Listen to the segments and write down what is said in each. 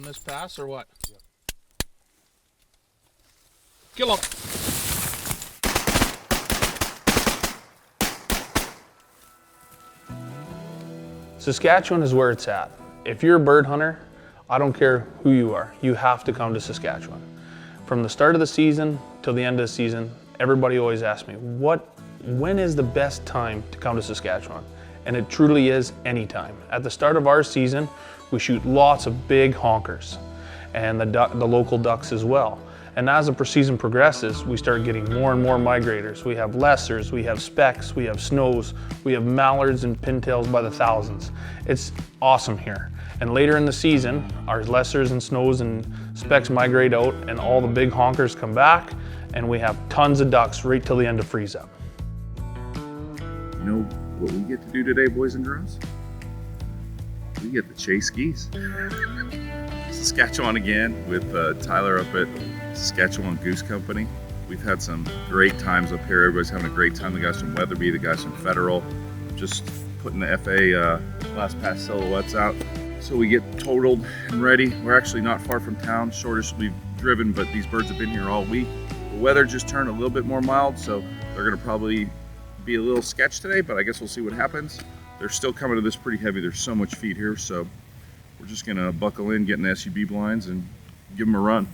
this pass or what? Yep. Kill him. Saskatchewan is where it's at. If you're a bird hunter, I don't care who you are, you have to come to Saskatchewan. From the start of the season till the end of the season, everybody always asks me, when is the best time to come to Saskatchewan? And it truly is any time. At the start of our season, we shoot lots of big honkers and the local ducks as well. And as the season progresses, we start getting more and more migrators. We have lessers, we have specks, we have snows, we have mallards and pintails by the thousands. It's awesome here. And later in the season, our lessers and snows and specks migrate out and all the big honkers come back and we have tons of ducks right till the end of freeze up. You know what we get to do today, boys and girls? We get to chase geese. Saskatchewan again with Tyler up at Saskatchewan Goose Company. We've had some great times up here. Everybody's having a great time. The guys from Weatherby, the guys from Federal, just putting the FA last pass silhouettes out. So we get totaled and ready. We're actually not far from town, shortest we've driven, but these birds have been here all week. The weather just turned a little bit more mild, so they're gonna probably be a little sketch today, but I guess we'll see what happens. They're still coming to this pretty heavy. There's so much feed here, so we're just gonna buckle in, get in the SUB blinds and give them a run.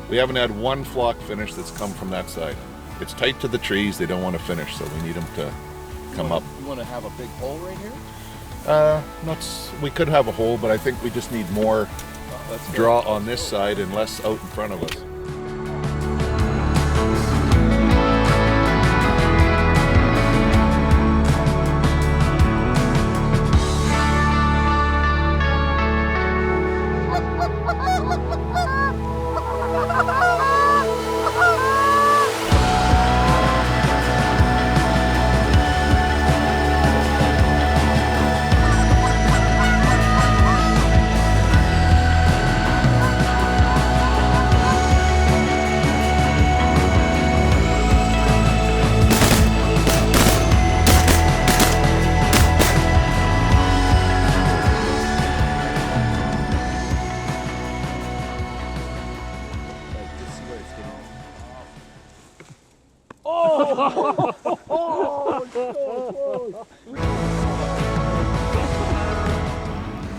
We haven't had one flock finish that's come from that side. It's tight to the trees, they don't want to finish, so we need them to come up. You want to have a big hole right here? We could have a hole, but I think we just need more draw on this side and less out in front of us.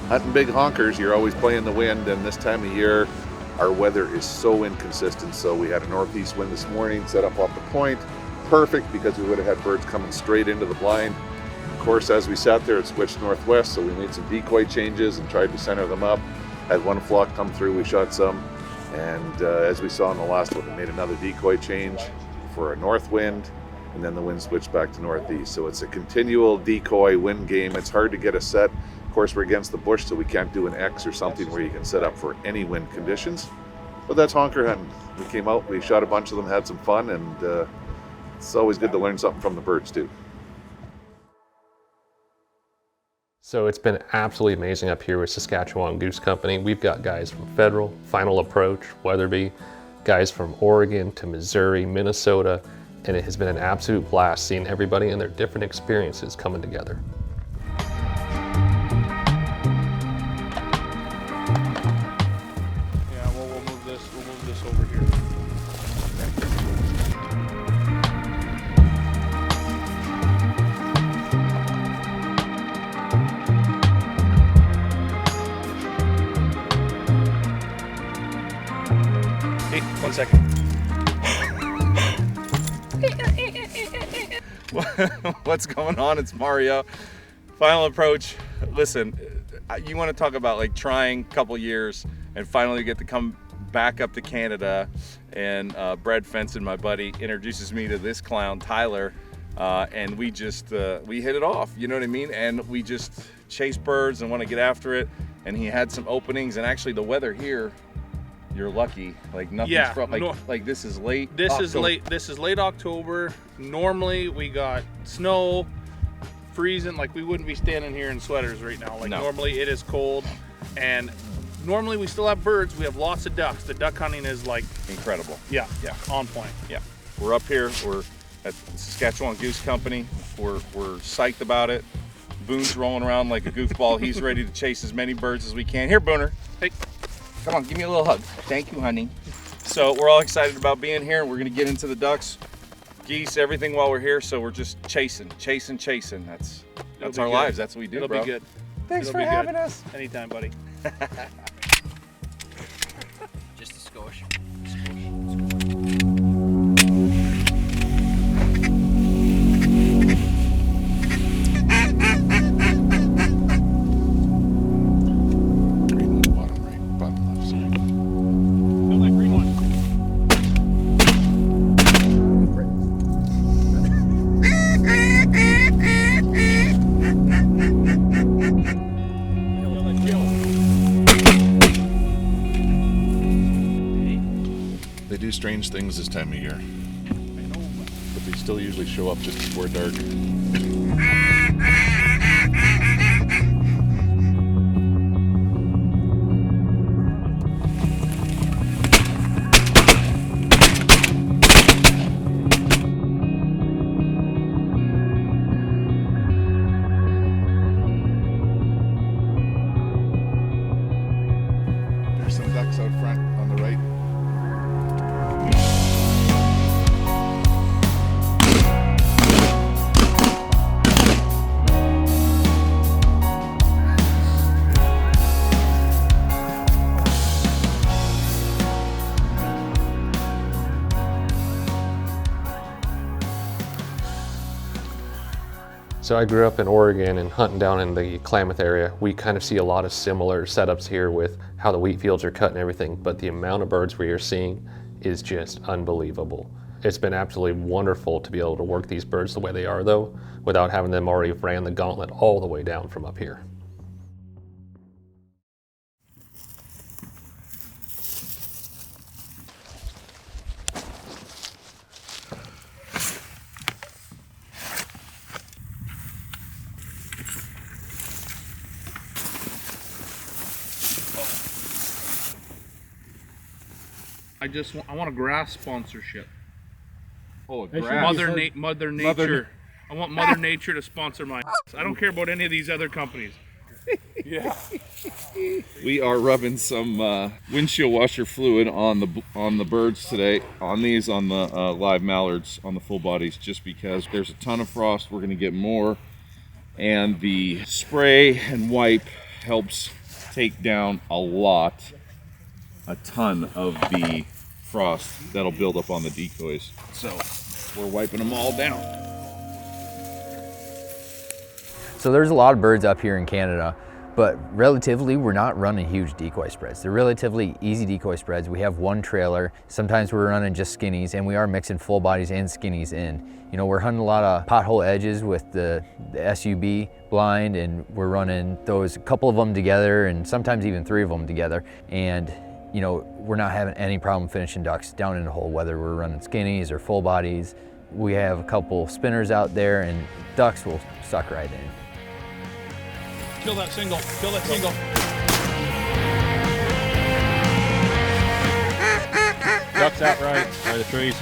Hunting big honkers, you're always playing the wind, and this time of year our weather is so inconsistent. So we had a northeast wind this morning, set up off the point. Perfect, because we would have had birds coming straight into the blind. Of course, as we sat there, it switched northwest, so we made some decoy changes and tried to center them up. Had one flock come through, we shot some, and as we saw in the last one, we made another decoy change for a north wind, and then the wind switched back to northeast. So it's a continual decoy wind game. It's hard to get a set. Of course, we're against the bush, so we can't do an X or something where you can set up for any wind conditions. But that's honker hunting. We came out, we shot a bunch of them, had some fun, and it's always good to learn something from the birds too. So it's been absolutely amazing up here with Saskatchewan Goose Company. We've got guys from Federal, Final Approach, Weatherby, guys from Oregon to Missouri, Minnesota, and it has been an absolute blast seeing everybody and their different experiences coming together. Yeah, well, we'll move this over here. Hey, 1 second. What's going on? It's Mario. Final approach. Listen, you want to talk about like trying a couple years and finally get to come back up to Canada, and Brad Fenson, my buddy, introduces me to this clown, Tyler, and we just, we hit it off, you know what I mean? And we just chase birds and want to get after it, and he had some openings, and actually the weather here, you're lucky, like nothing's Yeah, from, like this is late This October. is late October. Normally we got snow, freezing, like we wouldn't be standing here in sweaters right now. Like No. Normally it is cold, and normally we still have birds. We have lots of ducks. The duck hunting is like, Incredible. yeah, on point. Yeah, we're up here. We're at the Saskatchewan Goose Company. We're psyched about it. Boone's rolling around like a goofball. He's ready to chase as many birds as we can. Here, Booner. Hey, Come on, give me a little hug. Thank you, honey. So we're all excited about being here. We're gonna get into the ducks, geese, everything while we're here. So we're just chasing. That's It'll be our good. lives. That's what we do, it'll bro. be good. Thanks It'll for be having good. us. Anytime, buddy. Just a skosh. Green one, bottom right, bottom left side. Feel that green one. They do strange things this time of year, but they still usually show up just before dark. There's some ducks out front on the right. So I grew up in Oregon and hunting down in the Klamath area. We kind of see a lot of similar setups here with how the wheat fields are cut and everything, but the amount of birds we are seeing is just unbelievable. It's been absolutely wonderful to be able to work these birds the way they are though, without having them already ran the gauntlet all the way down from up here. I want a grass sponsorship. Oh, Mother Nature. I want Mother Nature to sponsor my. I don't care about any of these other companies. Yeah. We are rubbing some windshield washer fluid on the birds today. On the live mallards, on the full bodies, just because there's a ton of frost. We're going to get more, and the spray and wipe helps take down a ton of the frost that'll build up on the decoys. So we're wiping them all down. So there's a lot of birds up here in Canada, but relatively we're not running huge decoy spreads. They're relatively easy decoy spreads. We have one trailer. Sometimes we're running just skinnies, and we are mixing full bodies and skinnies in. You know, we're hunting a lot of pothole edges with the SUB blind, and we're running those, a couple of them together, and sometimes even 3 of them together. And you know, we're not having any problem finishing ducks down in the hole, whether we're running skinnies or full bodies. We have a couple spinners out there, and ducks will suck right in. Kill that single. Kill that single. Ducks out right by the trees.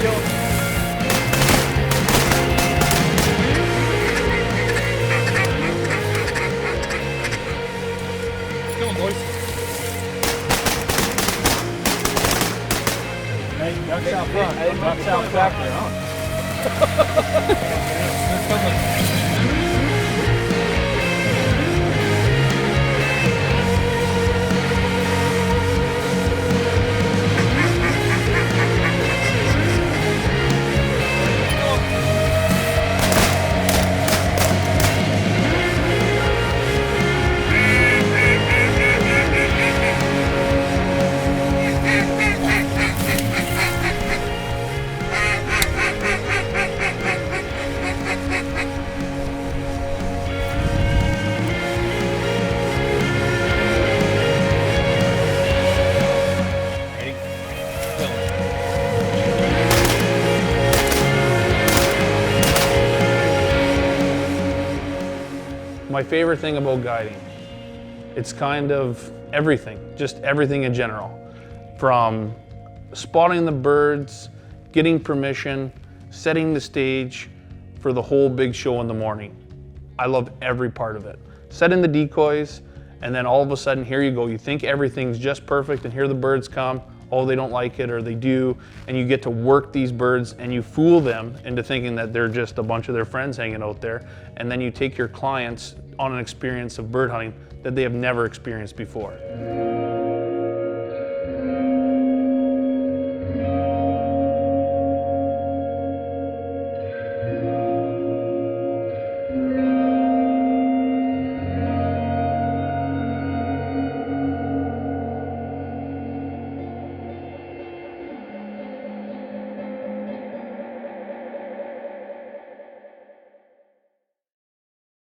Come on, boys. Hey, ducks out front. Ducks out back there, huh? They're coming. My favorite thing about guiding, it's kind of everything, just everything in general. From spotting the birds, getting permission, setting the stage for the whole big show in the morning. I love every part of it. Setting the decoys, and then all of a sudden, here you go. You think everything's just perfect, and here the birds come. Oh, they don't like it, or they do, and you get to work these birds, and you fool them into thinking that they're just a bunch of their friends hanging out there, and then you take your clients on an experience of bird hunting that they have never experienced before.